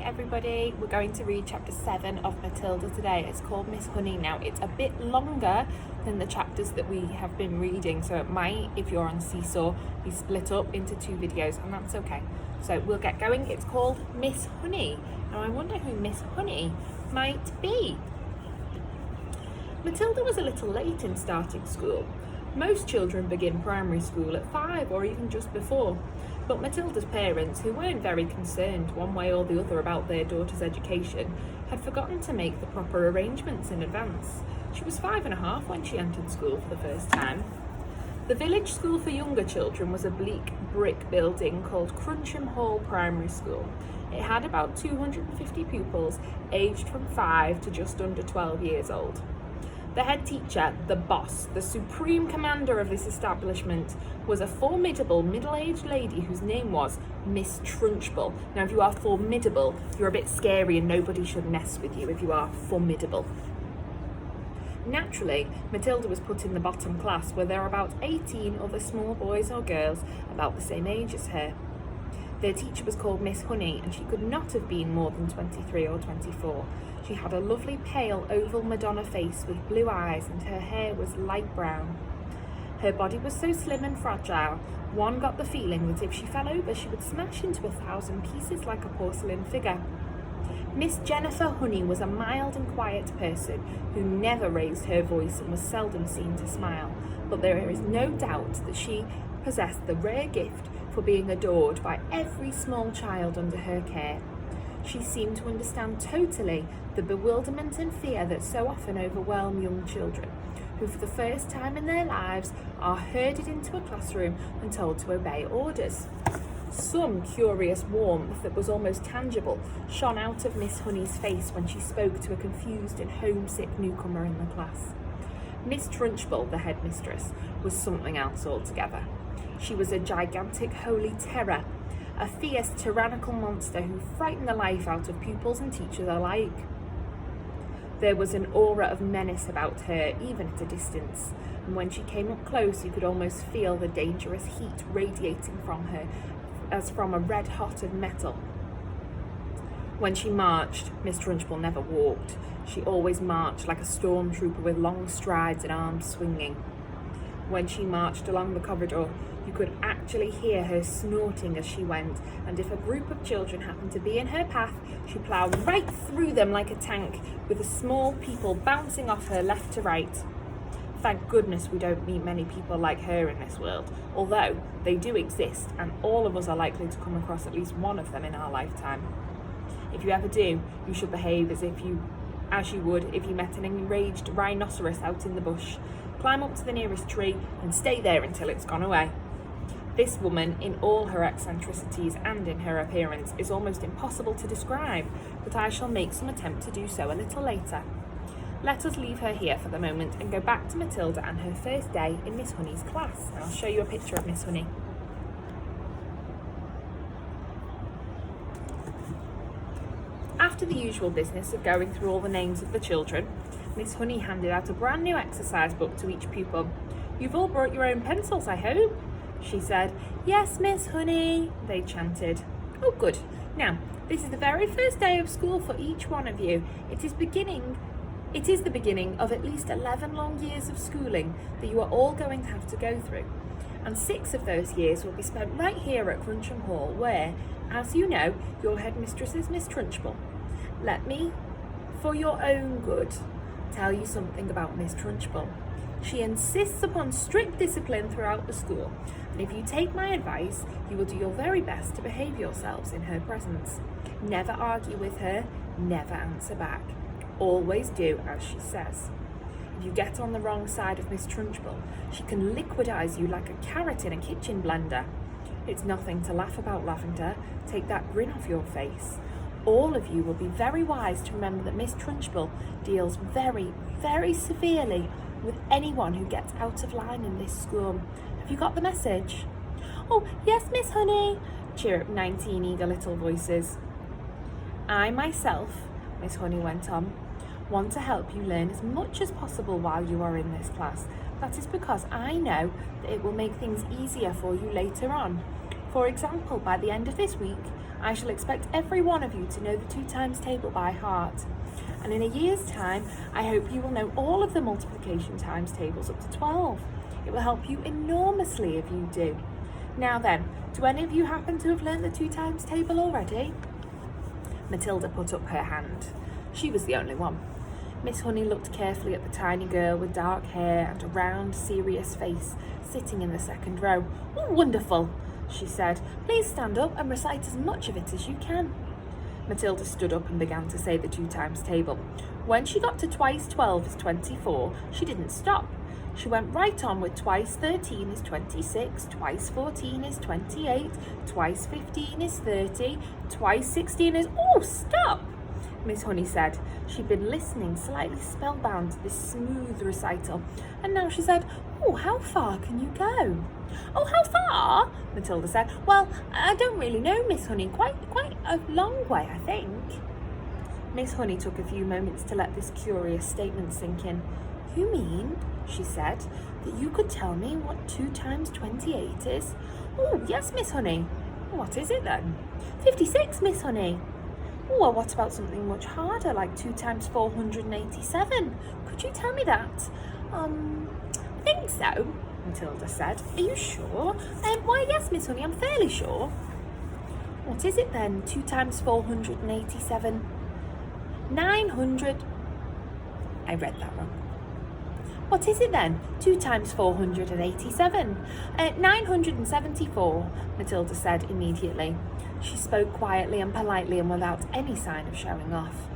everybody, we're going to read chapter 7 of Matilda today. It's called Miss Honey. Now it's a bit longer than the chapters that we have been reading, so it might, if you're on Seesaw, be split up into 2 videos, and that's okay. So we'll get going. It's called Miss Honey. Now I wonder who Miss Honey might be. Matilda was a little late in starting school. Most children begin primary school at 5 or even just before. But Matilda's parents, who weren't very concerned one way or the other about their daughter's education, had forgotten to make the proper arrangements in advance. She was 5.5 when she entered school for the first time. The village school for younger children was a bleak brick building called Cruncham Hall Primary School. It had about 250 pupils aged from 5 to just under 12 years old. The head teacher, the boss, the supreme commander of this establishment, was a formidable middle-aged lady whose name was Miss Trunchbull. Now, if you are formidable, you're a bit scary and nobody should mess with you if you are formidable. Naturally, Matilda was put in the bottom class, where there are about 18 other small boys or girls about the same age as her. Their teacher was called Miss Honey, and she could not have been more than 23 or 24. She had a lovely pale oval Madonna face with blue eyes, and her hair was light brown. Her body was so slim and fragile, one got the feeling that if she fell over she would smash into 1,000 pieces like a porcelain figure. Miss Jennifer Honey was a mild and quiet person who never raised her voice and was seldom seen to smile, but there is no doubt that she possessed the rare gift for being adored by every small child under her care. She seemed to understand totally the bewilderment and fear that so often overwhelm young children, who for the first time in their lives are herded into a classroom and told to obey orders. Some curious warmth that was almost tangible shone out of Miss Honey's face when she spoke to a confused and homesick newcomer in the class. Miss Trunchbull, the headmistress, was something else altogether. She was a gigantic holy terror, a fierce, tyrannical monster who frightened the life out of pupils and teachers alike. There was an aura of menace about her, even at a distance, and when she came up close, you could almost feel the dangerous heat radiating from her, as from a red hot of metal. When she marched, Miss Trunchbull never walked. She always marched like a stormtrooper with long strides and arms swinging. When she marched along the corridor, you could actually hear her snorting as she went, and if a group of children happened to be in her path, she ploughed right through them like a tank, with the small people bouncing off her left to right. Thank goodness we don't meet many people like her in this world, although they do exist, and all of us are likely to come across at least one of them in our lifetime. If you ever do, you should behave as you would if you met an enraged rhinoceros out in the bush. Climb up to the nearest tree and stay there until it's gone away. This woman, in all her eccentricities and in her appearance, is almost impossible to describe, but I shall make some attempt to do so a little later. Let us leave her here for the moment and go back to Matilda and her first day in Miss Honey's class. I'll show you a picture of Miss Honey. After the usual business of going through all the names of the children, Miss Honey handed out a brand new exercise book to each pupil. "You've all brought your own pencils, I hope?" she said. "Yes, Miss Honey," they chanted. "Oh, good. Now, this is the very first day of school for each one of you. It is the beginning of at least 11 long years of schooling that you are all going to have to go through. And 6 of those years will be spent right here at Cruncham Hall, where, as you know, your headmistress is Miss Trunchbull. Let me, for your own good, tell you something about Miss Trunchbull. She insists upon strict discipline throughout the school, and if you take my advice, you will do your very best to behave yourselves in her presence. Never argue with her, never answer back. Always do as she says. If you get on the wrong side of Miss Trunchbull, she can liquidize you like a carrot in a kitchen blender. It's nothing to laugh about, Lavender. Take that grin off your face. All of you will be very wise to remember that Miss Trunchbull deals very, very severely with anyone who gets out of line in this school. Have you got the message?" "Oh, yes, Miss Honey," chirruped 19 eager little voices. "I myself," Miss Honey went on, "want to help you learn as much as possible while you are in this class. That is because I know that it will make things easier for you later on. For example, by the end of this week, I shall expect every one of you to know the 2 times table by heart. And in a year's time, I hope you will know all of the multiplication times tables up to 12. It will help you enormously if you do. Now then, do any of you happen to have learnt the 2 times table already? Matilda put up her hand. She was the only one. Miss Honey looked carefully at the tiny girl with dark hair and a round, serious face sitting in the second row. "Oh, wonderful," she said. "Please stand up and recite as much of it as you can." Matilda stood up and began to say the 2 times table. When she got to twice 12 is 24, she didn't stop. She went right on with twice 13 is 26, twice 14 is 28, twice 15 is 30, twice 16 is... "Oh, stop!" Miss Honey said. She'd been listening, slightly spellbound to this smooth recital, and now she said, "Oh, how far can you go?" "Oh, how far?" Matilda said. "Well, I don't really know, Miss Honey. Quite a long way, I think." Miss Honey took a few moments to let this curious statement sink in. "You mean," she said, "that you could tell me what 2 times 28 is?" "Oh, yes, Miss Honey." "What is it then?" 56, Miss Honey." "Oh, well, what about something much harder, like 2 times 487? Could you tell me that?" I think so," Matilda said. "Are you sure?" Why, yes, Miss Honey, I'm fairly sure." "What is it then? 2 times 487? 900... I read that wrong. "What is it then? 2 times 487? 974, Matilda said immediately. She spoke quietly and politely and without any sign of showing off.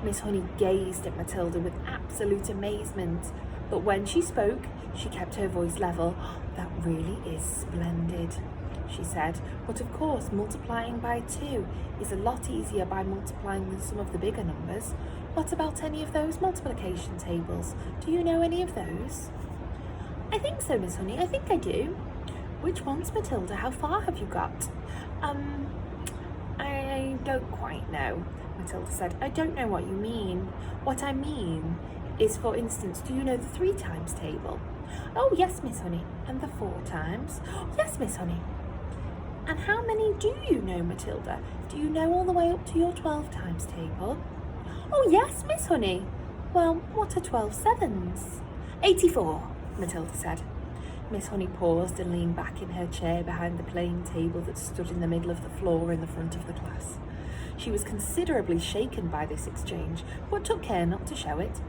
Miss Honey gazed at Matilda with absolute amazement, but when she spoke, she kept her voice level. "That really is splendid," she said. "But of course, multiplying by 2 is a lot easier by multiplying than some of the bigger numbers. What about any of those multiplication tables? Do you know any of those?" "I think so, Miss Honey. I think I do." "Which ones, Matilda? How far have you got?" I don't quite know," Matilda said. "I don't know what you mean. What I mean is, for instance, do you know the 3 times table?" "Oh, yes, Miss Honey." "And the 4 times?" "Oh, yes, Miss Honey." "And how many do you know, Matilda? Do you know all the way up to your 12 times table?" "Oh, yes, Miss Honey." "Well, what are 12 sevens?" 84, Matilda said. Miss Honey paused and leaned back in her chair behind the plain table that stood in the middle of the floor in the front of the class. She was considerably shaken by this exchange, but took care not to show it.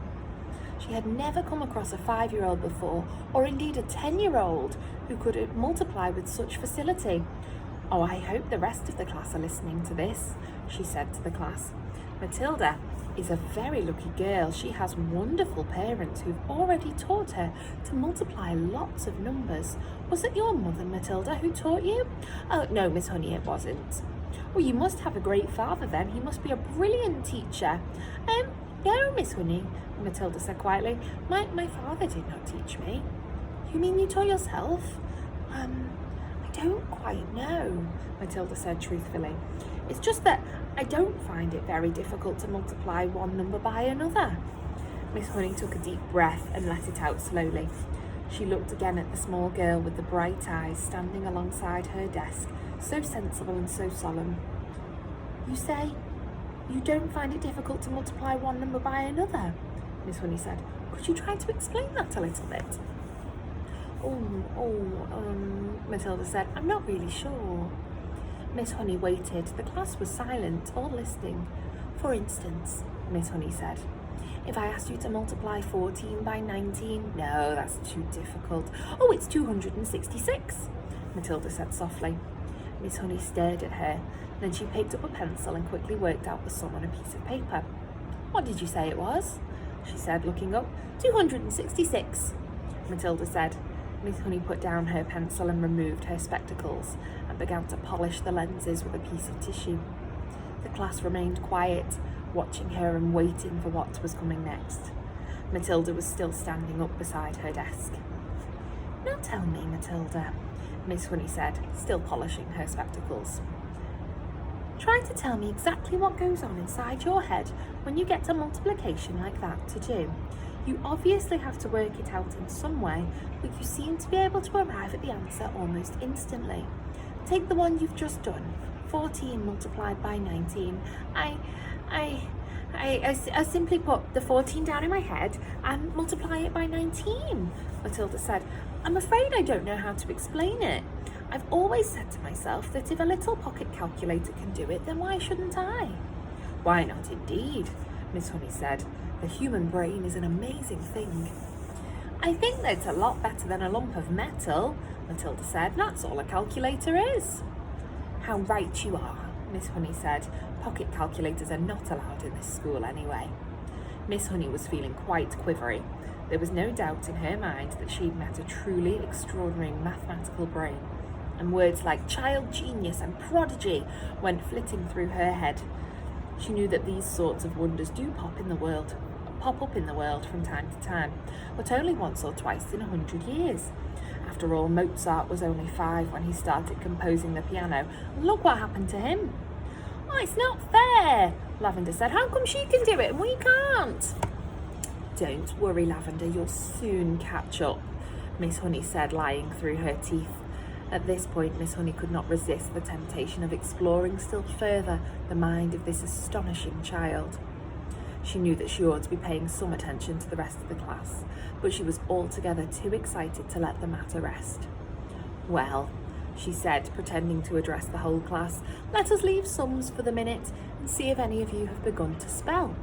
She had never come across a 5-year-old before, or indeed a 10-year-old, who could multiply with such facility. "Oh, I hope the rest of the class are listening to this," she said to the class. "Matilda is a very lucky girl. She has wonderful parents who've already taught her to multiply lots of numbers. Was it your mother, Matilda, who taught you?" "Oh, no, Miss Honey, it wasn't." "Well, you must have a great father then. He must be a brilliant teacher." No, Miss Honey," Matilda said quietly. My father did not teach me." "You mean you taught yourself?" I don't quite know," Matilda said truthfully. "It's just that I don't find it very difficult to multiply one number by another." Miss Honey took a deep breath and let it out slowly. She looked again at the small girl with the bright eyes standing alongside her desk, so sensible and so solemn. "You say you don't find it difficult to multiply one number by another?" Miss Honey said. "Could you try to explain that a little bit?" Matilda said. "I'm not really sure." Miss Honey waited. The class was silent, all listening. "For instance," Miss Honey said, "if I asked you to multiply 14 by 19, no, that's too difficult." "Oh, it's 266, Matilda said softly. Miss Honey stared at her. Then she picked up a pencil and quickly worked out the sum on a piece of paper. "What did you say it was?" she said, looking up. 266, Matilda said. Miss Honey put down her pencil and removed her spectacles and began to polish the lenses with a piece of tissue. The class remained quiet, watching her and waiting for what was coming next. Matilda was still standing up beside her desk. "Now tell me, Matilda," Miss Honey said, still polishing her spectacles. "Try to tell me exactly what goes on inside your head when you get a multiplication like that to do. You obviously have to work it out in some way, but you seem to be able to arrive at the answer almost instantly. Take the one you've just done, 14 multiplied by 19. I simply put the 14 down in my head and multiply it by 19, Matilda said. I'm afraid I don't know how to explain it. I've always said to myself that if a little pocket calculator can do it, then why shouldn't I? Why not indeed, Miss Honey said. The human brain is an amazing thing. I think that it's a lot better than a lump of metal, Matilda said. That's all a calculator is. How right you are, Miss Honey said. Pocket calculators are not allowed in this school anyway. Miss Honey was feeling quite quivery. There was no doubt in her mind that she'd met a truly extraordinary mathematical brain, and words like child genius and prodigy went flitting through her head. She knew that these sorts of wonders do pop up in the world from time to time, but only once or twice in 100 years. After all, Mozart was only 5 when he started composing the piano, and look what happened to him. Oh, it's not fair, Lavender said. How come she can do it and we can't? Don't worry, Lavender, you'll soon catch up, Miss Honey said, lying through her teeth. At this point, Miss Honey could not resist the temptation of exploring still further the mind of this astonishing child. She knew that she ought to be paying some attention to the rest of the class, but she was altogether too excited to let the matter rest. Well, she said, pretending to address the whole class, let us leave sums for the minute and see if any of you have begun to spell.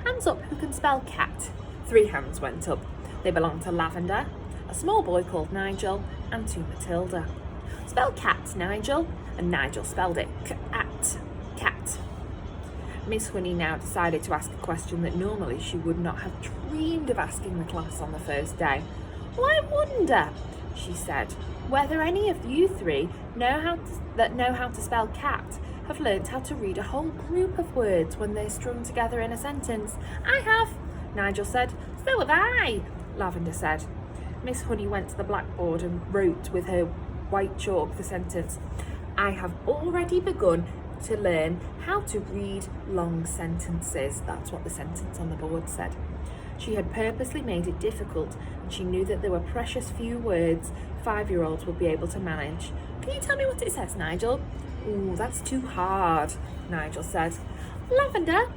Hands up who can spell cat. 3 hands went up. They belonged to Lavender, a small boy called Nigel, and to Matilda. Spell cat, Nigel. And Nigel spelled it cat. Miss Honey now decided to ask a question that normally she would not have dreamed of asking the class on the first day. Well, I wonder, she said, whether any of you 3 know how to spell cat have learnt how to read a whole group of words when they're strung together in a sentence. I have, Nigel said. So have I, Lavender said. Miss Honey went to the blackboard and wrote with her white chalk the sentence, I have already begun to learn how to read long sentences. That's what the sentence on the board said. She had purposely made it difficult, and she knew that there were precious few words 5-year-olds would be able to manage. Can you tell me what it says, Nigel? Ooh, that's too hard, Nigel said. Lavender,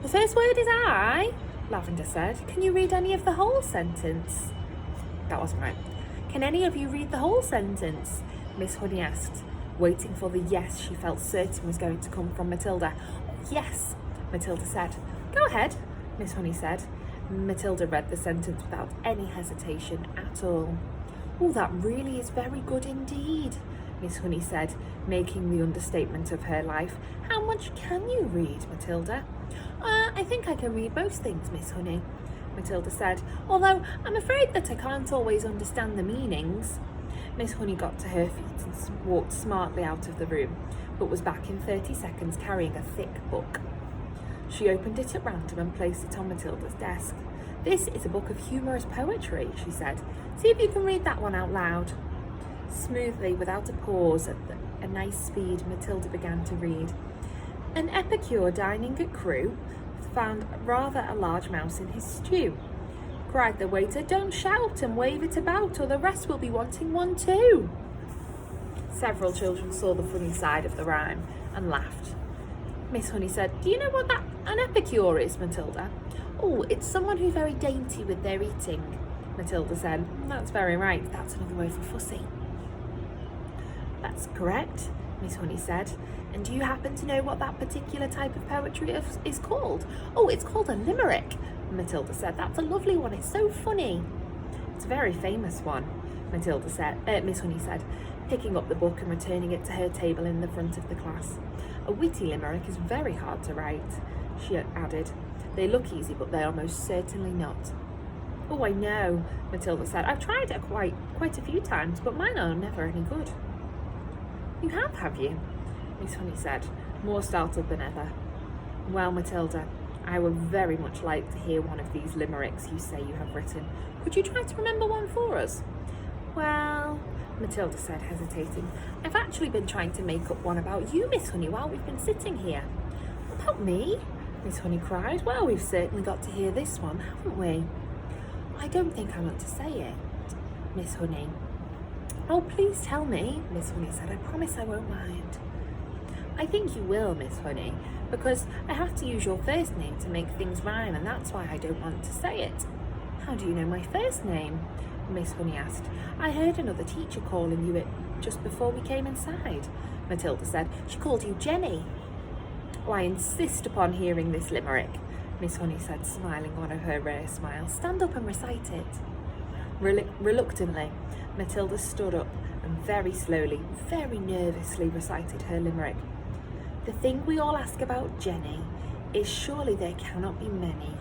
the first word is I, Lavender said. Can you read any of the whole sentence? That wasn't right. Can any of you read the whole sentence? Miss Honey asked, waiting for the yes she felt certain was going to come from Matilda. Yes, Matilda said. Go ahead, Miss Honey said. Matilda read the sentence without any hesitation at all. Oh, that really is very good indeed, Miss Honey said, making the understatement of her life. How much can you read, Matilda? I think I can read most things, Miss Honey, Matilda said, although I'm afraid that I can't always understand the meanings. Miss Honey got to her feet and walked smartly out of the room, but was back in 30 seconds carrying a thick book. She opened it at random and placed it on Matilda's desk. This is a book of humorous poetry, she said. See if you can read that one out loud. Smoothly, without a pause, at a nice speed, Matilda began to read. An epicure dining at Crewe found rather a large mouse in his stew. Cried the waiter, don't shout and wave it about, or the rest will be wanting one too. Several children saw the funny side of the rhyme and laughed. Miss Honey said, do you know what an epicure is, Matilda? Oh, it's someone who's very dainty with their eating, Matilda said. That's very right, that's another word for fussy. That's correct, Miss Honey said. And do you happen to know what that particular type of poetry is called? Oh, it's called a limerick, Matilda said. That's a lovely one, it's so funny. It's a very famous one, Miss Honey said, picking up the book and returning it to her table in the front of the class. A witty limerick is very hard to write, she added. They look easy, but they are most certainly not. Oh, I know, Matilda said. I've tried it quite a few times, but mine are never any good. You have you? Miss Honey said, more startled than ever. Well, Matilda, I would very much like to hear one of these limericks you say you have written. Could you try to remember one for us? Well, Matilda said, hesitating, I've actually been trying to make up one about you, Miss Honey, while we've been sitting here. About me? Miss Honey cried. Well, we've certainly got to hear this one, haven't we? I don't think I want to say it, Miss Honey. Oh, please tell me, Miss Honey said. I promise I won't mind. I think you will, Miss Honey, because I have to use your first name to make things rhyme, and that's why I don't want to say it. How do you know my first name? Miss Honey asked. I heard another teacher calling you it just before we came inside. Matilda said. She called you Jenny. Oh, I insist upon hearing this limerick, Miss Honey said, smiling one of her rare smiles. Stand up and recite it. Reluctantly, Matilda stood up and very slowly, very nervously recited her limerick. The thing we all ask about Jenny is surely there cannot be many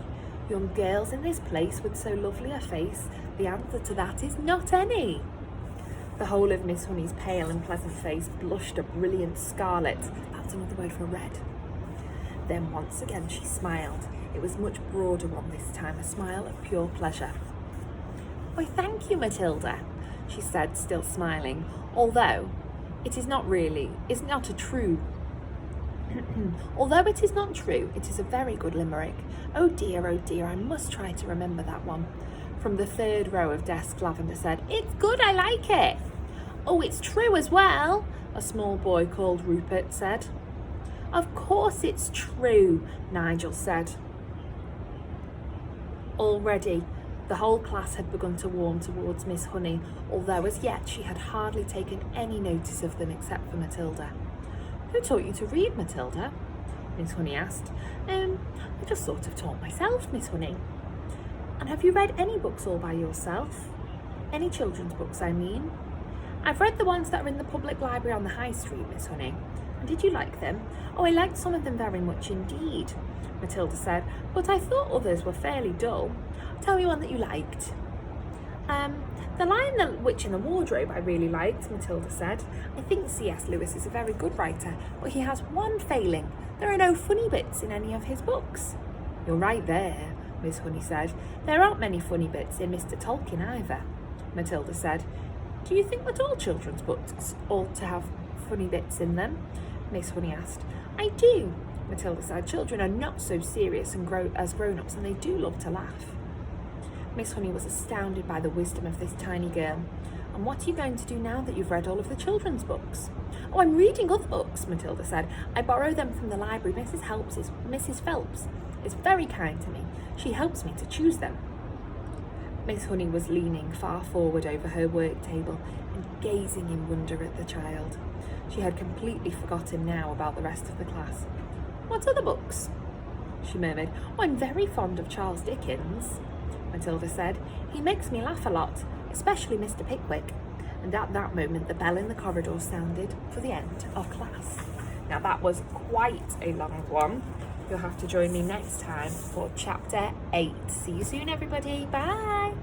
young girls in this place with so lovely a face. The answer to that is not any. The whole of Miss Honey's pale and pleasant face blushed a brilliant scarlet. That's another word for red. Then once again she smiled. It was much broader one this time, a smile of pure pleasure. Why, thank you, Matilda, she said, still smiling, although it is not true, it is a very good limerick. Oh dear, I must try to remember that one. From the third row of desks, Lavender said, It's good, I like it. Oh, it's true as well, a small boy called Rupert said. Of course it's true, Nigel said. Already, the whole class had begun to warm towards Miss Honey, although as yet she had hardly taken any notice of them except for Matilda. Who taught you to read, Matilda? Miss Honey asked. I just sort of taught myself, Miss Honey. And have you read any books all by yourself? Any children's books, I mean? I've read the ones that are in the public library on the High Street, Miss Honey. And did you like them? Oh, I liked some of them very much indeed, Matilda said, but I thought others were fairly dull. Tell me one that you liked. The Lion, the Witch and the Wardrobe I really liked, Matilda said. I think C.S. Lewis is a very good writer, but he has one failing. There are no funny bits in any of his books. You're right there, Miss Honey said. There aren't many funny bits in Mr. Tolkien either, Matilda said. Do you think that all children's books ought to have funny bits in them? Miss Honey asked. I do, Matilda said. Children are not so serious as grown-ups, and they do love to laugh. Miss Honey was astounded by the wisdom of this tiny girl. And what are you going to do now that you've read all of the children's books? Oh, I'm reading other books, Matilda said. I borrow them from the library. Mrs. Phelps is very kind to me. She helps me to choose them. Miss Honey was leaning far forward over her work table and gazing in wonder at the child. She had completely forgotten now about the rest of the class. What other books? She murmured. Oh, I'm very fond of Charles Dickens, Matilda said. He makes me laugh a lot, especially Mr. Pickwick. And at that moment the bell in the corridor sounded for the end of class. Now that was quite a long one. You'll have to join me next time for chapter 8. See you soon, everybody. Bye.